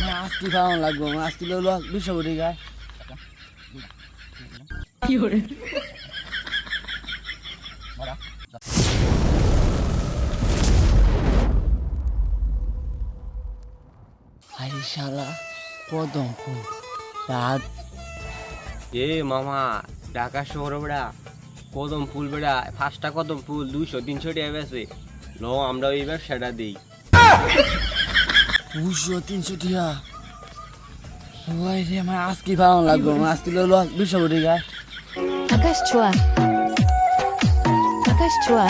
মাছ কি খাওয়ানো লাগবো, মাছ কিলো হলো 200 কোটি গায়। কি করে? হাই শালা কদম ফুল রাত। এ মামা, ঢাকা শহর বেড়া কদম ফুল বেড়া, 5টা কদম ফুল 200-300 টাকা বেছে। লো আমরা ওই ব্যবসাটা দিই। 200-300 টিয়া ওই রে, মাছ কি খাওয়ানো লাগবো, মাছ কিলো হলো 200 কোটি গায়। আকাশ ছোঁয়া, আকাশ ছোঁয়া,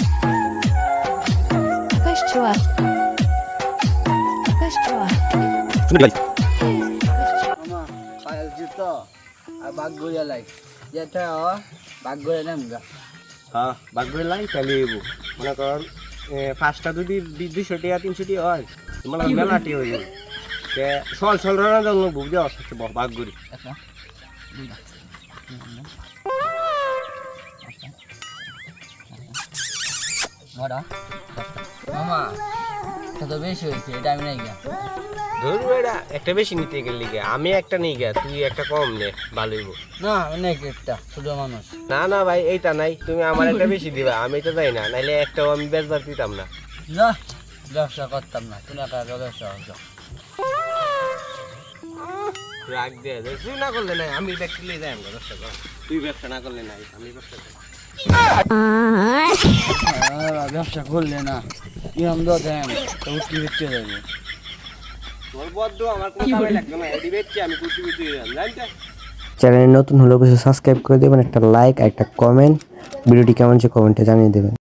আকাশ ছোঁয়া, আকাশ ছোঁয়া। মামা পায়েল জুতো আর বাঘ গড়িয়া লাই যেটা বাঘ গড়িয়া নাম গা। হ্যাঁ, বাগবে লাই তাহলে এবো। মনে কর 5টা যদি 200 টাকা 300 টাকা হয়, তোমার মেলাটি হয়ে যাবে। সল রানা জন্য বুঝে আসছে বাঘ গড়ি। একটা দুইটা বড় মামা, এটা তো বেশি হয়েছে, এটা আমি নাই গা। ধরু এটা একটা বেশি নিতে গেলি গে, আমি একটা নিই গা, তুই একটা কম নে, ভালোই হইব। না অনেক একটা ছোট মানুষ। না না ভাই, এইটা নাই, তুমি আমার একটা বেশি দিবা, আমি তো যাই না, নাইলে একটাও আমি বেচবার দিতাম না। না ব্যবসা করতাম না, তুমি একা একা ব্যবসা করছো। রাগ দিয়ে তুই না করলে নাই, আমি ব্যবসা নিয়ে যাই আমরা ব্যবসা কর। তুই ব্যবসা না করলে নাই, আমি ব্যবসা করি। ব্যবসা করলে না ইরাম দো দেন তো উঠি বেঁচে যাবে। তোর বদ্ধ আমার কোনো কামে লাগবে না, এটি বেচছি আমি কুচি কুচি জানতে। চ্যানেলে নতুন হলে অবশ্যই সাবস্ক্রাইব করে দেবেন, একটা লাইক আর একটা কমেন্ট, ভিডিওটি কেমন হচ্ছে কমেন্টে জানিয়ে দেবেন।